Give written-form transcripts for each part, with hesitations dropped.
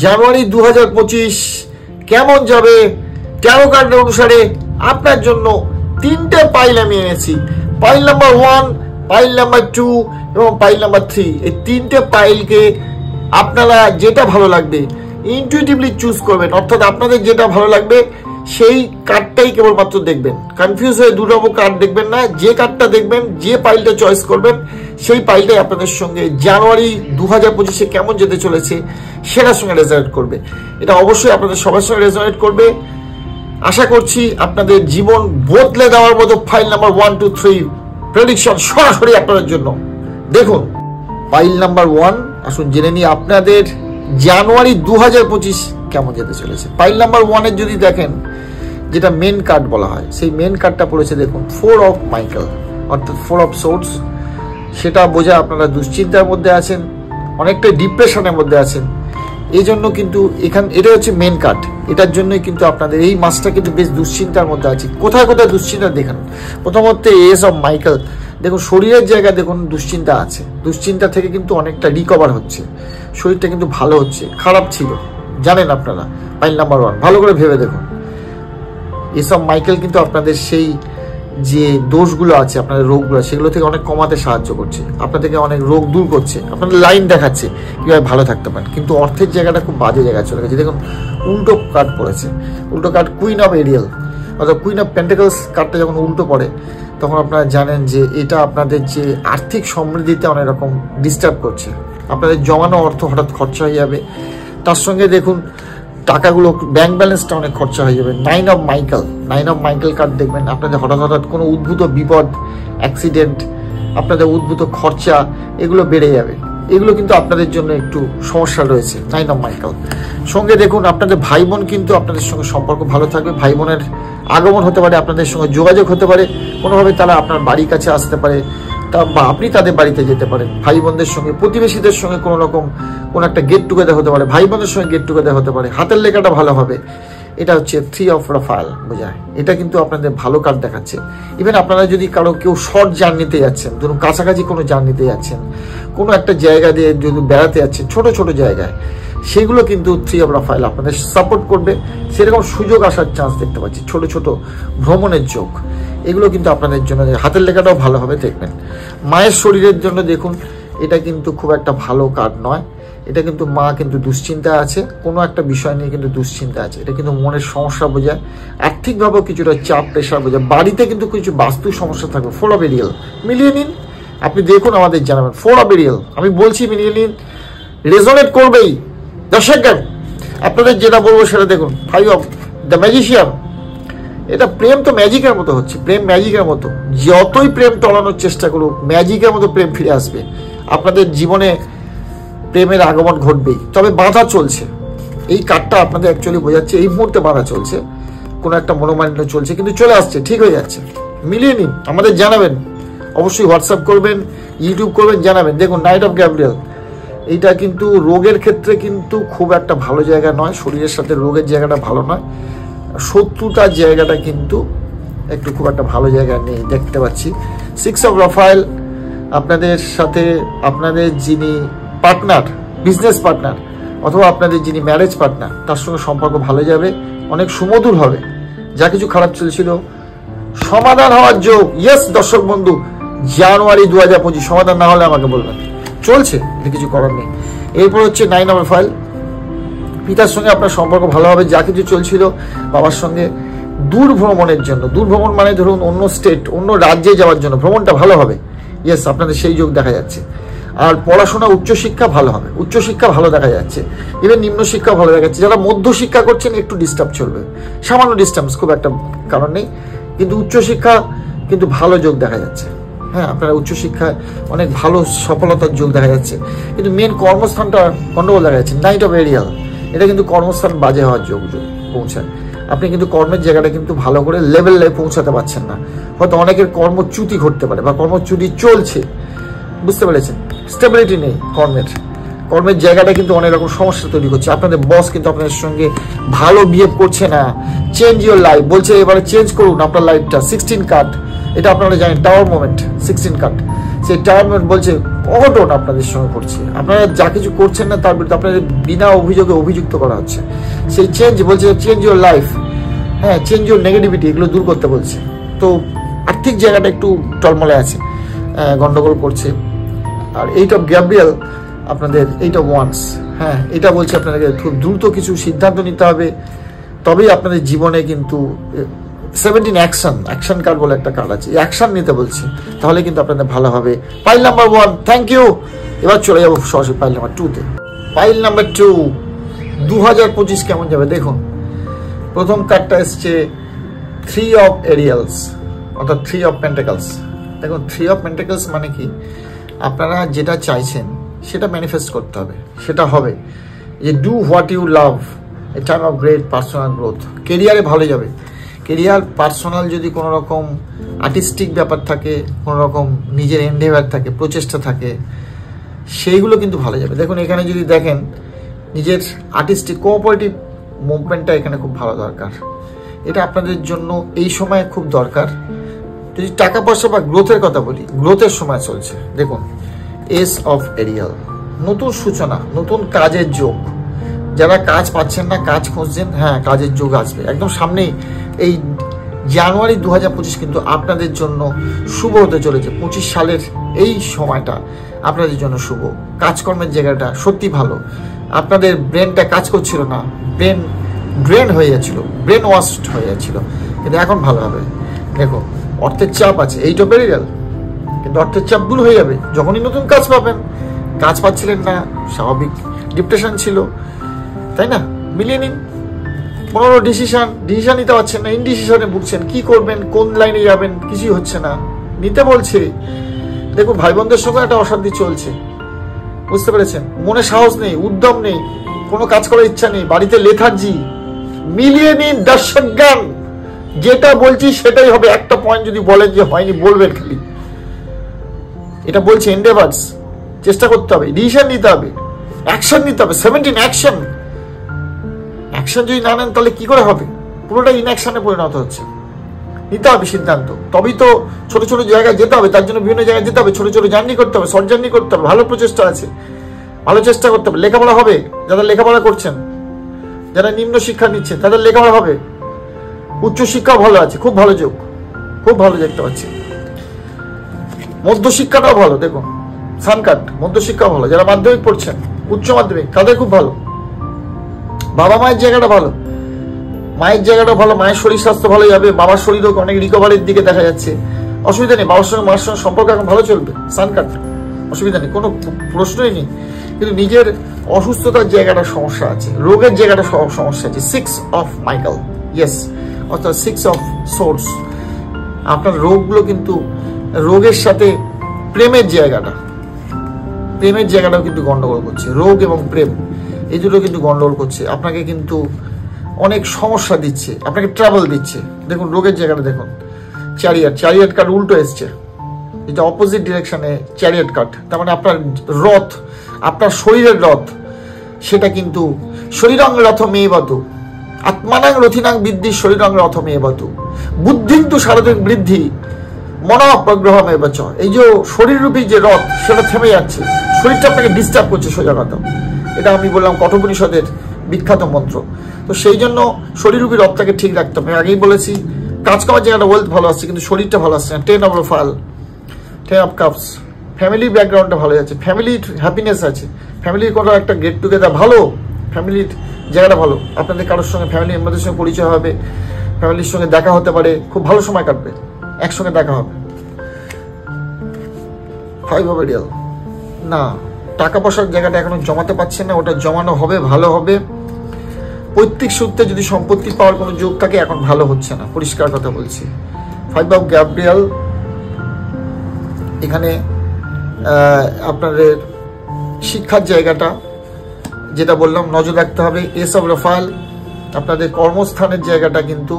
জানুয়ারি 2025 কেমন যাবে taro card অনুসারে আপনার জন্য তিনটে পাইল আমি এনেছি। পাইল নাম্বার 1, পাইল নাম্বার 2 এবং পাইল নাম্বার 3। এই তিনটে পাইলকে আপনারা যেটা ভালো লাগবে ইনটুইটিভলি চুজ করবেন, অর্থাৎ আপনাদের যেটা ভালো লাগবে সেই কার্ডটাই কেবলমাত্র দেখবেন। কনফিউজ হয়ে দু নম্বর কার্ড দেখবেন না, যে কার্ডটা দেখবেন, যে পাইলটা চয়েস করবেন সেই পাইলটাই আপনাদের সঙ্গে জানুয়ারি 2025 কেমন যেতে চলেছে সেটার সঙ্গে রেজাল্ট করবে। এটা অবশ্যই আপনাদের সবার সঙ্গে রেজাল্ট করবে। আশা করছি আপনাদের জীবন বদলে দেওয়ার মতো ফাইল নাম্বার 1, 2, 3 প্রেডিকশন সরাসরি আপনাদের জন্য। দেখুন ফাইল নাম্বার 1, আসুন জেনে নিই আপনাদের জানুয়ারি 2025 কেমন যেতে চলেছে। ফাইল নাম্বার 1 এর যদি দেখেন, যেটা মেন কার্ড বলা হয়, সেই মেন কার্ডটা পড়েছে দেখুন 4 অফ মাইকেল, অর্থাৎ 4 অফ সোর্স। সেটা বোঝা আপনারা দুশ্চিন্তার মধ্যে আছেন, অনেকটা ডিপ্রেশনের মধ্যে আছেন। এই জন্য কিন্তু এটা হচ্ছে মেন কার্ড, এটার জন্যই কিন্তু আপনাদের এই মাসটা কিন্তু বেশ দুশ্চিন্তার মধ্যে আছে। কোথায় কোথায় দুশ্চিন্তা দেখেন, প্রথমত এস অফ মাইকেল দেখুন, শরীরের জায়গায় দেখুন দুশ্চিন্তা আছে। দুশ্চিন্তা থেকে কিন্তু অনেকটা রিকভার হচ্ছে, শরীরটা কিন্তু ভালো হচ্ছে। খারাপ ছিল জানেন আপনারা, পাইল নাম্বার 1 ভালো করে ভেবে দেখুন। এস অফ মাইকেল কিন্তু আপনাদের সেই যে দোষগুলো আছে, আপনাদের রোগগুলো, সেগুলো থেকে অনেক কমাতে সাহায্য করছে, আপনাদেরকে অনেক রোগ দূর করছে, আপনাদের লাইন দেখাচ্ছে কীভাবে ভালো থাকতে পারেন। কিন্তু অর্থের জায়গাটা খুব বাজে জায়গায় চলে গেছে। দেখুন উল্টো কার্ড পড়েছে, উল্টো কার্ড কুইন অফ এরিয়াল, অর্থাৎ কুইন অফ পেন্টাকলস কার্ডটা যখন উল্টো পড়ে তখন আপনারা জানেন যে এটা আপনাদের যে আর্থিক সমৃদ্ধিতে অনেক রকম ডিস্টার্ব করছে। আপনাদের জমানো অর্থ হঠাৎ খরচা হয়ে যাবে, তার সঙ্গে দেখুন টাকাগুলো ব্যাংক ব্যালেন্সটা অনেক খরচা হয়ে যাবে। 9 অফ মাইকেল কার্ড দেখবেন, আপনাদের হঠাৎ কোনো উদ্ভূত বিপদ, অ্যাক্সিডেন্ট, আপনাদের উদ্ভূত খরচা এগুলো বেড়ে যাবে। এগুলো কিন্তু আপনাদের জন্য একটু সমস্যা রয়েছে 9 অফ মাইকেল। সঙ্গে দেখুন আপনাদের ভাই বোন কিন্তু আপনাদের সঙ্গে সম্পর্ক ভালো থাকবে। ভাই বোনের আগমন হতে পারে, আপনাদের সঙ্গে যোগাযোগ হতে পারে, কোনোভাবে তারা আপনার বাড়ির কাছে আসতে পারে, বা আপনি তাদের বাড়িতে যেতে পারেন। ভাই বোনদের সঙ্গে, প্রতিবেশীদের সঙ্গে কোনো একটা গেট টুগেদার হতে পারে, ভাই বোনের সঙ্গে গেট টুগেদার হতে পারে। হাতের লেখাটা ভালো হবে। এটা হচ্ছে 3 অফ রাফায়েল বোঝায়। এটা কিন্তু আপনাদের ভালো কার্ড দেখাচ্ছে। ইভেন আপনারা যদি কেউ শর্ট জার্নিতে যাচ্ছেন, ধরুন কাছাকাছি কোনো জার্নিতে যাচ্ছেন, কোনো একটা জায়গা দিয়ে যদি বেড়াতে যাচ্ছেন, ছোট ছোট জায়গায়, সেগুলো কিন্তু 3 অফ রাফায়েল আপনাদের সাপোর্ট করবে। সেরকম সুযোগ আসার চান্স দেখতে পাচ্ছি, ছোট ছোট ভ্রমণের যোগ, এগুলো কিন্তু আপনাদের জন্য। হাতের লেখাটাও ভালো হবে দেখবেন। মায়ের শরীরের জন্য দেখুন, এটা কিন্তু খুব একটা ভালো কার্ড নয়। এটা কিন্তু মা কিন্তু দুশ্চিন্তা আছে, কোনো একটা বিষয় নিয়ে কিন্তু দুশ্চিন্তা আছে। এটা কিন্তু মনের সমস্যা বোঝায়, আর্থিকভাবেও কিছুটা চাপ প্রেশার বোঝায়। বাড়িতে কিন্তু কিছু বাস্তু সমস্যা থাকবে। 4 অফ এরিয়াল মিলিয়ে নিন, আপনি দেখুন আমাদের জানাবেন। 4 অফ এরিয়াল আমি বলছি মিলিয়ে নিন, রেজোনেট করবেই। দর্শক আপনাদের যেটা বলবো সেটা দেখুন। 5 অফ দ্য ম্যাজিশিয়ান, এটা প্রেম তো ম্যাজিকের মতো হচ্ছে, প্রেম ম্যাজিকের মতো। যতই প্রেম টলানোর চেষ্টা করুক, ম্যাজিকের মতো প্রেম ফিরে আসবে। আপনাদের জীবনে প্রেমের আগমন ঘটবেই, তবে বাধা চলছে। এই কার্ডটা আপনাদের অ্যাকচুয়ালি বোঝাচ্ছে এই মুহূর্তে বাধা চলছে, কোনো একটা মনোমালিন্য চলছে, কিন্তু চলে আসছে, ঠিক হয়ে যাচ্ছে। মিলিয়ে নিন, আমাদের জানাবেন, অবশ্যই হোয়াটসঅ্যাপ করবেন, ইউটিউব করবেন, জানাবেন। দেখুন নাইট অফ গ্যাব্রিয়েল, এইটা কিন্তু রোগের ক্ষেত্রে কিন্তু খুব একটা ভালো জায়গা নয়, শরীরের সাথে রোগের জায়গাটা ভালো নয়। শত্রুতার জায়গাটা কিন্তু একটু খুব একটা ভালো জায়গা নেই দেখতে পাচ্ছি। 6 অফ রাফায়েল, আপনাদের সাথে আপনাদের যিনি পার্টনার, বিজনেস পার্টনার, অথবা আপনাদের যিনি ম্যারেজ পার্টনার, তার সঙ্গে সম্পর্ক ভালো যাবে, অনেক সুমধুর হবে। যা কিছু খারাপ চলছিল সমাধান হওয়ার যোগ। ইয়েস দর্শক বন্ধু, জানুয়ারি 2025 সমাধান না হলে আমাকে বলবেন, চলছে, এটা কিছু করার নেই। এরপর হচ্ছে 9 অফ রাফায়েল, পিতার সঙ্গে আপনার সম্পর্ক ভালো হবে। যা কিছু চলছিল বাবার সঙ্গে, দূর ভ্রমণের জন্য, দূর ভ্রমণ মানে ধরুন অন্য স্টেট, অন্য রাজ্যে যাওয়ার জন্য ভ্রমণটা ভালো হবে। ইয়েস, আপনাদের সেই যোগ দেখা যাচ্ছে। আর পড়াশোনা, উচ্চশিক্ষা ভালো হবে, উচ্চশিক্ষা ভালো দেখা যাচ্ছে। ইভেন নিম্ন শিক্ষা ভালো দেখা যাচ্ছে। যারা মধ্যশিক্ষা করছেন একটু ডিস্টার্ব চলবে, সামান্য ডিস্টার্ব, খুব একটা কারণ নেই, কিন্তু উচ্চশিক্ষা কিন্তু ভালো যোগ দেখা যাচ্ছে। হ্যাঁ, আপনারা উচ্চশিক্ষায় অনেক ভালো সফলতার যোগ দেখা যাচ্ছে। কিন্তু মেন কর্মস্থানটা গন্ডগোল দেখা যাচ্ছে। 9 অফ এরিয়াল, এটা কিন্তু কর্মস্থান বাজে হওয়ার যোগ পৌঁছায়। আপনি কিন্তু কর্মের জায়গাটা কিন্তু ভালো করে লেভেলে পৌঁছাতে পারছেন না। হয়তো অনেকের কর্মচ্যুতি ঘটতে পারে, বা কর্মচ্যুতি চলছে, বুঝতে পেরেছেন। স্টেবিলিটি নেই কর্মের জায়গাটা কিন্তু অনেক রকম সমস্যা তৈরি করছে। আপনাদের বস কিন্তু আপনাদের সঙ্গে ভালো বিহেভ করছে না। চেঞ্জ ইউর লাইফ বলছে, এবারে চেঞ্জ করুন আপনার লাইফটা। 16 কার্ড, এটা আপনারা জানেন, টাওয়ার মোমেন্ট 16 কার্ড। সেই টায়ারমেন্ট বলছে অঘটন আপনাদের সঙ্গে করছে, আপনারা যা কিছু করছেন না তার বিরুদ্ধে আপনাদের বিনা অভিযোগে অভিযুক্ত করা হচ্ছে। সেই চেঞ্জ বলছে চেঞ্জ ইউর লাইফ, হ্যাঁ চেঞ্জ ইউর নেগেটিভিটি, এগুলো দূর করতে বলছে। তো আর্থিক জায়গাটা একটু টলমলে আছে, গন্ডগোল করছে। আর এইট অফ গ্যাব্রিয়েল আপনাদের এইট অফ ওয়ান্স, হ্যাঁ এটা বলছে আপনাদেরকে খুব দ্রুত কিছু সিদ্ধান্ত নিতে হবে, তবেই আপনাদের জীবনে কিন্তু 17 অ্যাকশন কার্ড বলে একটা কার্ড আছে, অ্যাকশন নিতে বলছি, তাহলে কিন্তু আপনাদের ভালো হবে। Pile number 1, thank you. এবার চলে যাবো সরাসরি পাইল নাম্বার 2-তে। পাইল নাম্বার 2, 2025 কেমন যাবে দেখুন। প্রথম কার্ডটা এসছে 3 অফ এরিয়ালস, অর্থাৎ 3 অফ পেন্টাকলস। দেখুন 3 অফ পেন্টাকলস মানে কি, আপনারা যেটা চাইছেন সেটা ম্যানিফেস্ট করতে হবে, সেটা হবে। যে do what you love, a time of great personal growth. কেরিয়ারে ভালো যাবে, কেরিয়ার পার্সোনাল যদি কোনো রকম আর্টিস্টিক ব্যাপার থাকে, কোনো রকম নিজের এন্ডেভার থাকে, প্রচেষ্টা থাকে, সেইগুলো কিন্তু ভালো যাবে। দেখুন এখানে যদি দেখেন নিজের আর্টিস্টিক কোঅপারেটিভ মুভমেন্টটা এখানে খুব ভালো দরকার, এটা আপনাদের জন্য এই সময় খুব দরকার। যদি টাকা পয়সা বা গ্রোথের কথা বলি, গ্রোথের সময় চলছে। দেখুন এস অফ এরিয়াল, নতুন সূচনা, নতুন কাজের যোগ। যারা কাজ পাচ্ছেন না, কাজ খুঁজছেন, হ্যাঁ কাজের যোগ আসবে একদম সামনেই। এই জানুয়ারি 2025 কিন্তু আপনাদের জন্য শুভ হতে চলেছে। 25 সালের এই সময়টা আপনাদের জন্য শুভ। কাজকর্মের জায়গাটা সত্যি ভালো। আপনাদের ব্রেনটা কাজ করছিল না, ব্রেন ড্রেন হয়ে যাচ্ছিল, ব্রেন ওয়াশড হয়ে যাচ্ছিল, কিন্তু এখন ভালো হবে। দেখো অর্থের চাপ আছে, এইটা বেড়ে গেল, কিন্তু অর্থের চাপ দূর হয়ে যাবে যখনই নতুন কাজ পাবেন। কাজ পাচ্ছিলেন না, স্বাভাবিক ডিপ্রেশন ছিল, তাই না? মিলিয়ে নিন। 15 ডিসিশন নিতে পারছেন না, ইনডিসিশনে ভুগছেন, কি করবেন, কোন লাইনে যাবেন, কিছুই হচ্ছে না, নিতে বলছে। দেখুন ভাই বোনদের সঙ্গে একটা অশান্তি চলছে, বুঝতে পেরেছেন? মনে সাহস নেই, উদ্যম নেই, কোনো কাজ করার ইচ্ছা নেই, বাড়িতে লেথার্জি। মিলিয়ে নিন দর্শকগণ, যেটা বলছি সেটাই হবে। একটা পয়েন্ট যদি বলেন যে হয়নি, বলবেন খালি। এটা বলছে এন্ডেভার্স, চেষ্টা করতে হবে, ডিসিশন নিতে হবে, অ্যাকশন নিতে হবে। 17 অ্যাকশন যদি না নেন তাহলে কি করে হবে? পুরোটা ইনঅ্যাকশনে পরিণত হচ্ছে। নিতে হবে সিদ্ধান্ত, তবেই তো ছোট ছোট জায়গায় যেতে হবে। তার জন্য বিভিন্ন জায়গায় যেতে হবে, ছোট ছোট জার্নি করতে হবে, শর্ট জার্নি করতে হবে। ভালো প্রচেষ্টা আছে, ভালো চেষ্টা করতে হবে। লেখাপড়া হবে, যারা লেখাপড়া করছেন, যারা নিম্ন শিক্ষা নিচ্ছেন তাদের লেখাপড়া হবে। উচ্চ শিক্ষাও ভালো আছে, খুব ভালো যোগ, খুব ভালো দেখতে পাচ্ছি। মধ্য শিক্ষাটাও ভালো, দেখুন সানকাট, মধ্য শিক্ষাও ভালো। যারা মাধ্যমিক পড়ছেন, উচ্চ মাধ্যমিক, তাদের খুব ভালো। বাবা মায়ের জায়গাটা ভালো, মায়ের জায়গাটা ভালো, মায়ের শরীর স্বাস্থ্য ভালো যাবে। বাবার শরীরও অনেক রিকভারির দিকে দেখা যাচ্ছে, অসুবিধা নেই। বাবার সঙ্গে মায়ের সঙ্গে সম্পর্ক এখন ভালো চলবে, সানকাট, অসুবিধা নেই, কোনো প্রশ্নই নেই। কিন্তু নিজের অসুস্থতার জায়গাটা সমস্যা আছে, রোগের জায়গাটা সমস্যা আছে। 6 অফ মাইকেল, ইয়েস, অর্থাৎ 6 অফ সোর্স। আপনার রোগগুলো কিন্তু, রোগের সাথে প্রেমের জায়গাটাও কিন্তু গন্ডগোল করছে। রোগ এবং প্রেম এই দুটো কিন্তু গন্ডগোল করছে, আপনাকে কিন্তু অনেক সমস্যা দিচ্ছে, আপনাকে ট্রাবল দিচ্ছে। দেখুন রোগের জায়গাটা দেখুন, চ্যারিয়ট কার্ড উল্টো এসছে, এটা অপোজিট ডিরেকশনে চ্যারিয়ট কার্ড। তার মানে আপনার রথ, আপনার শরীরের রথ, সেটা কিন্তু শরীরং রথ মেয়েবতু আত্মানাং রথিনাং বৃদ্ধি শরীরং রথ মেয়েবতু বুদ্ধিন্তু শারদিক বৃদ্ধি মনোপ্রগ্রহমে বচ। এই যে শরীররূপী যে রথ, সেটা থেমে যাচ্ছে, শরীরটা আপনাকে ডিস্টার্ব করছে সোজা কথা। এটা আমি বললাম কঠোপনিষদের বিখ্যাত মন্ত্র। তো সেই জন্য শরীররূপী রথটাকে ঠিক রাখতে হবে। আগেই বলেছি কাজ করার জায়গাটা ওয়েলথ ভালো আসছে, কিন্তু শরীরটা ভালো আসছে না। 10 অফ ফাল, 10 অফ কাপস, ফ্যামিলি ব্যাকগ্রাউন্ডটা ভালো যাচ্ছে, ফ্যামিলির হ্যাপিনেস আছে, ফ্যামিলির কোনো একটা গেট টুগেদার ভালো, ফ্যামিলির জায়গাটা ভালো। আপনাদের কারোর সঙ্গে ফ্যামিলি মেম্বারদের সঙ্গে পরিচয় হবে, ফ্যামিলির সঙ্গে দেখা হতে পারে, খুব ভালো সময় কাটবে, একসঙ্গে দেখা হবে। 5 অফ এরিয়াল, না টাকা পয়সার জায়গাটা এখনো জমাতে পারছেন না, ওটা জমানো হবে, ভালো হবে। পৈতৃক সূত্রে যদি সম্পত্তি পাওয়ার কোনো যোগ থাকে, এখন ভালো হচ্ছে না, পরিষ্কার কথা বলছি। 5 অফ গ্যাব্রিয়েল, এখানে আপনাদের শিক্ষার জায়গাটা যেটা বললাম নজর রাখতে হবে। এস অফ রাফাল, আপনাদের কর্মস্থানের জায়গাটা কিন্তু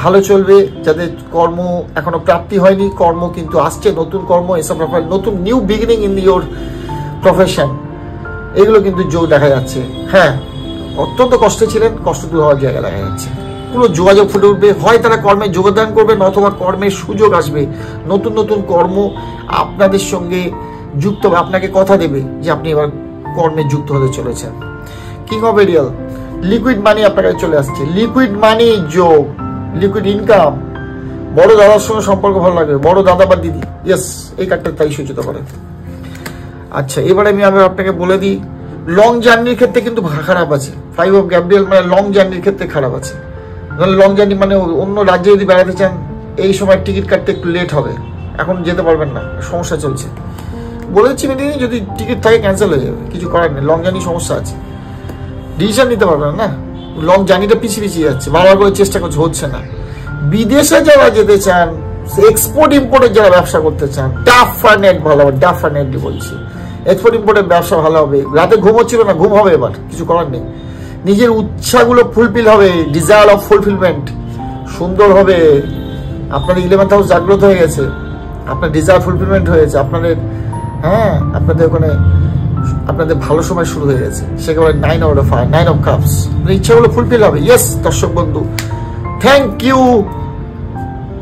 ভালো চলবে। যাদের কর্ম এখনো প্রাপ্তি হয়নি, কর্ম কিন্তু আসছে, নতুন কর্ম। এস অফ রাফাল, নতুন new beginning in your profession, এগুলো কিন্তু যোগ দেখা যাচ্ছে। হ্যাঁ অত্যন্ত কষ্টে ছিলেন, কষ্ট দূর হওয়ার জায়গা দেখা যাচ্ছে। অনেকগুলো যোগাযোগ ফুটে উঠবে, হয় তারা কর্মে যোগদান করবেন অথবা কর্মের সুযোগ আসবে, নতুন নতুন কর্ম আপনাদের সঙ্গে যুক্ত হবে, আপনাকে কথা দেবে যে আপনি এবার কর্মে যুক্ত হতে চলেছেন। King of aerial, liquid money আপনার কাছে চলে আসছে, লিকুইড মানি যোগ, লিকুইড ইনকাম, বড় দাদার সঙ্গে সম্পর্ক ভালো লাগবে, বড় দাদা বা দিদি, ইয়েস এই কার্ডটা তাই সূচিত করে। আচ্ছা এবারে আমি আপনাকে বলে দিই, লং জার্নির ক্ষেত্রে কিন্তু খারাপ আছে, 5 অফ গ্যাব্রিয়েল মানে লং জার্নির ক্ষেত্রে খারাপ আছে। লং জার্নি মানে অন্য রাজ্যে যদি বেড়াতে চান এই সময় টিকিট কাটতে একটু লেট হবে, এখন যেতে পারবেন না, সমস্যা চলছে। বলে দিচ্ছি মেদিনী, যদি টিকিট থাকে ক্যান্সেল হয়ে যাবে, কিছু করার নেই, লং জার্নি সমস্যা আছে, ডিসিশন নিতে পারবেন না, লং জার্নিটা পিছিয়ে যাচ্ছে, বারবার করে চেষ্টা করছে, হচ্ছে না। বিদেশে যারা যেতে চান, এক্সপোর্ট ইম্পোর্টের যারা ব্যবসা করতে চান, ডাফানেট ভালো হবে, ডাফানেটলি বলছি, এক্সপোর্ট ইম্পোর্টের ব্যবসা ভালো হবে। রাতে ঘুম হচ্ছিল না, ঘুম হবে এবার, কিছু করার নেই, নিজের উচ্ছাগুলো ফুলফিল হবে, ডিজায়ার অফ ফুলফিলমেন্ট সুন্দর হবে, আপনাদের 11th হাউস জাগ্রত হয়ে গেছে, আপনার ডিজায়ার ফুলফিলমেন্ট হয়েছে, আপনাদের হ্যাঁ আপনাদের ওখানে আপনাদের ভালো সময় শুরু হয়ে গেছে, সেখানে 9 আউট অফ 5, 9 অফ কাপস, ইচ্ছাগুলো ফুলফিল হবে। ইয়েস দর্শক বন্ধু, thank you.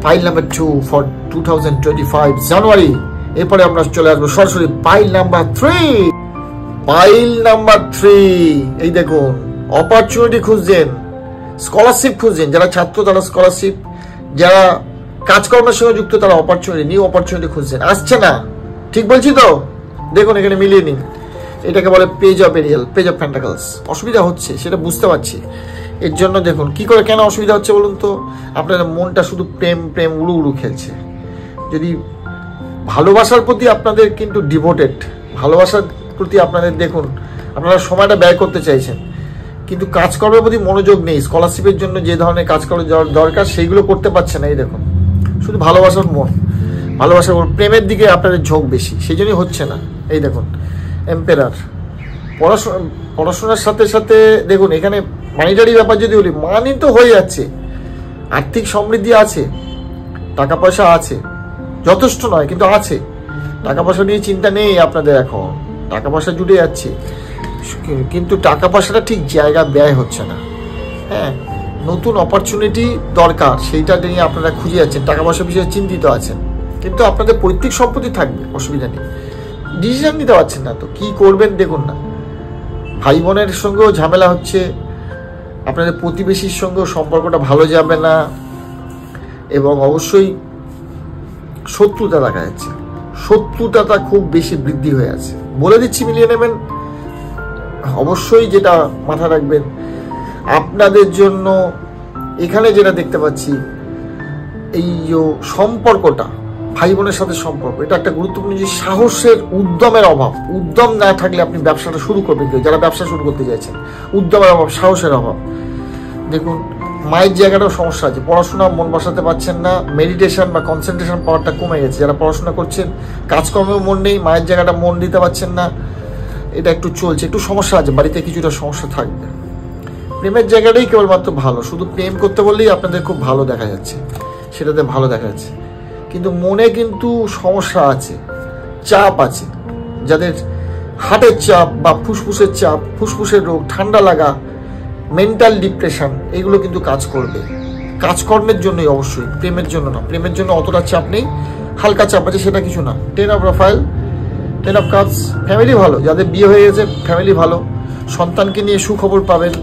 Pile number 2 for 2025 জানুয়ারি। এরপরে আমরা চলে আসবো সরাসরি পাইল নাম্বার 3। পাইল নাম্বার 3, এই দেখুন অপরচুনিটি খুঁজছেন, স্কলারশিপ খুঁজছেন, যারা ছাত্র তারা স্কলারশিপ, যারা কাজকর্মের সঙ্গে যুক্ত তারা অপরচুনিটি, নিউ অপরচুনিটি খুঁজছেন, আসছে না, ঠিক বলছি তো? দেখুন এখানে মিলিয়ে নিন, এটাকে বলে page of aerial, page of pentacles. অসুবিধা হচ্ছে সেটা বুঝতে পারছি, এর জন্য দেখুন কি করে কেন অসুবিধা হচ্ছে বলুন তো, আপনাদের মনটা শুধু প্রেম প্রেম উড়ু উড়ু খেলছে। যদি ভালোবাসার প্রতি আপনাদের কিন্তু ডিভোটেড, ভালোবাসার প্রতি আপনাদের দেখুন আপনারা সময়টা ব্যয় করতে চাইছেন, কিন্তু কাজকর্মের প্রতি মনোযোগ নেই, স্কলারশিপের জন্য যে ধরনের কাজকর্ম দরকার সেইগুলো করতে পারছে না। এই দেখুন শুধু ভালোবাসার মন, ভালোবাসার প্রেমের দিকে আপনাদের ঝোঁক বেশি, সেই জন্যই হচ্ছে না। এই দেখুন এম্পেরার, পড়াশোনার সাথে সাথে দেখুন এখানে মানিটারি ব্যাপার যদি বলি, মানি তো হয়ে যাচ্ছে, আর্থিক সমৃদ্ধি আছে, টাকা পয়সা আছে, যথেষ্ট নয় কিন্তু আছে, টাকা পয়সা নিয়ে চিন্তা নেই আপনাদের, এখন টাকা পয়সা জুড়ে যাচ্ছে, কিন্তু টাকা পয়সাটা ঠিক জায়গা ব্যয় হচ্ছে না। হ্যাঁ, নতুন অপরচুনিটি দরকার, সেইটা নিয়ে আপনারা খুঁজে যাচ্ছেন, টাকা পয়সা বিষয়ে চিন্তিত আছেন, কিন্তু আপনাদের পৈতৃক সম্পত্তি থাকবে, অসুবিধা নেই, ডিসিশন নিতে পারছেন না তো কি করবেন। দেখুন না, ভাই বোনের সঙ্গেও ঝামেলা হচ্ছে, আপনাদের প্রতিবেশীর সঙ্গেও সম্পর্কটা ভালো যাবে না, এবং অবশ্যই শত্রুতা দেখা যাচ্ছে, শত্রুতাটা খুব বেশি বৃদ্ধি হয়ে আছে, বলে দিচ্ছি মিলিয়ে নেবেন। অবশ্যই যেটা মাথা রাখবেন, আপনাদের জন্য এখানে যেটা দেখতে পাচ্ছি, এই যে সম্পর্কটা ভাই বোনের সাথে সম্পর্ক, এটা একটা গুরুত্বপূর্ণ যে সাহসের, উদ্যমের অভাব, উদ্যম না থাকলে আপনি ব্যবসাটা শুরু করবেন, যারা ব্যবসা শুরু করতে চাইছেন, উদ্যমের অভাব, সাহসের অভাব। দেখুন মায়ের জায়গাটাও সমস্যা আছে, পড়াশোনা মন বসাতে পারছেন না, মেডিটেশন বা কনসেন্ট্রেশন পাওয়ারটা কমে গেছে, যারা পড়াশোনা করছেন, কাজকর্মেও মন নেই, মায়ের জায়গাটা মন দিতে পারছেন না, এটা একটু চলছে, একটু সমস্যা আছে, বাড়িতে কিছুটা সমস্যা থাকবে। প্রেমের জায়গাটাই কেবলমাত্র ভালো, শুধু প্রেম করতে বললেই আপনাদের খুব ভালো দেখা যাচ্ছে, সেটাতে ভালো দেখা যাচ্ছে, কিন্তু মনে কিন্তু সমস্যা আছে, চাপ আছে, যাদের হার্টের চাপ বা ফুসফুসের চাপ, ফুসফুসের রোগ, ঠান্ডা লাগা, মেন্টাল ডিপ্রেশন, এগুলো কিন্তু কাজ করবে, কাজকর্মের জন্যই, অবশ্যই প্রেমের জন্য না। প্রেমের জন্য অতটা চাপ নেই, হালকা চাপ আছে, সেটা কিছু না। 10 of Raphael, 10 of cups, family ভালো, যাদের বিয়ে হয়ে গেছে ফ্যামিলি ভালো, সন্তানকে নিয়ে সুখবর পাবেন,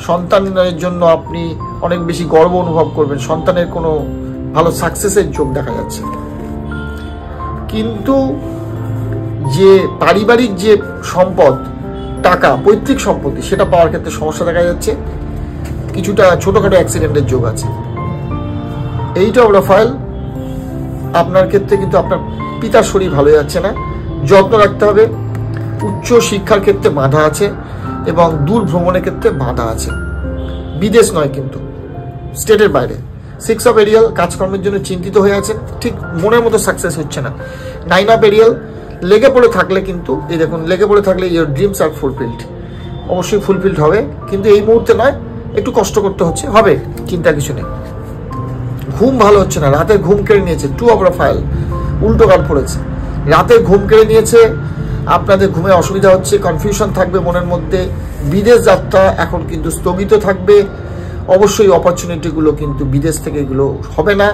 সন্তানের জন্য আপনি অনেক বেশি গর্ব অনুভব করবেন, সন্তানের কোনো ভালো সাকসেসের যোগ দেখা যাচ্ছে। কিন্তু যে পারিবারিক যে সম্পদ, টাকা, পৈতৃক সম্পত্তি, সেটা পাওয়ার ক্ষেত্রে সমস্যা দেখা যাচ্ছে, কিছুটা ছোটখাটো অ্যাক্সিডেন্টের যোগ আছে। এইটা রাফায়েল আপনার ক্ষেত্রে কিন্তু আপনার পিতার শরীর ভালো যাচ্ছে না, যত্ন রাখতে হবে। উচ্চ শিক্ষার ক্ষেত্রে বাধা আছে এবং দূর ভ্রমণের ক্ষেত্রে বাধা আছে, বিদেশ নয় কিন্তু স্টেটের বাইরে। 6 অফ এরিয়াল, কাজকর্মের জন্য চিন্তিত হয়ে আছেন, ঠিক মনের মতো সাকসেস হচ্ছে না। 9 অফ এরিয়াল, লেগে পড়ে থাকলে কিন্তু, এই দেখুন লেগে পড়ে থাকলে ইয়োর ড্রিমস আর ফুলফিলড, অবশ্যই ফুলফিলড হবে, কিন্তু এই মুহূর্তে নয়, একটু কষ্ট করতে হচ্ছে, হবে, চিন্তা কিছু নেই। ঘুম ভালো হচ্ছে না, রাতে ঘুম কেড়ে নিয়েছে, 2 অফ রাফায়েল, উল্টো কাট পড়েছে, রাতে ঘুম কেড়ে নিয়েছে, আপনাদের ঘুমে অসুবিধা হচ্ছে, কনফিউশন থাকবে মনের মধ্যে। বিদেশ যাত্রা এখন কিন্তু স্থগিত থাকবে, অবশ্যই অপরচুনিটিগুলো কিন্তু বিদেশ থেকে এগুলো হবে না,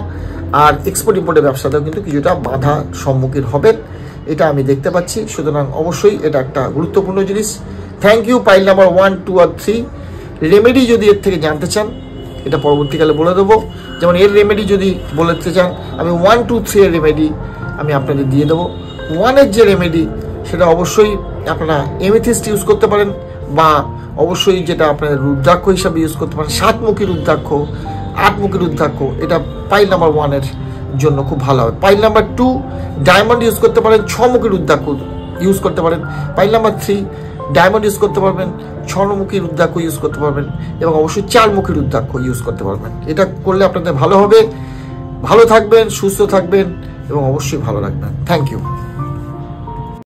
আর এক্সপোর্ট ইম্পোর্টের ব্যবসাতেও কিন্তু কিছুটা বাধা সম্মুখীন হবেন, এটা আমি দেখতে পাচ্ছি। সুতরাং অবশ্যই এটা একটা গুরুত্বপূর্ণ জিনিস। Thank you. পাইল নাম্বার 1, 2 আর 3 রেমেডি যদি এর থেকে জানতে চান এটা পরবর্তীকালে বলে দেবো। যেমন এর রেমেডি যদি বলতে চান আমি 1, 2, 3 এর রেমেডি আমি আপনাদের দিয়ে দেবো। 1 যে রেমেডি সেটা অবশ্যই আপনারা এমেথিস্ট ইউজ করতে পারেন, বা অবশ্যই যেটা আপনাদের রুদ্রাক্ষ হিসাবে ইউজ করতে পারেন, 7মুখী রুদ্রাক্ষ, 8মুখী রুদ্রাক্ষ, এটা পাইল নাম্বার 1 এর জন্য খুব ভালো হবে। পাইল নাম্বার 2 ডায়মন্ড ইউজ করতে পারেন, 6মুখী রুদ্রাক্ষ ইউজ করতে পারেন। পাইল নাম্বার 3 ডায়মন্ড ইউজ করতে পারবেন, 6মুখী রুদ্রাক্ষ ইউজ করতে পারবেন, এবং অবশ্যই 4মুখী রুদ্রাক্ষ ইউজ করতে পারবেন। এটা করলে আপনাদের ভালো হবে। ভালো থাকবেন, সুস্থ থাকবেন এবং অবশ্যই ভালো রাখবেন। Thank you.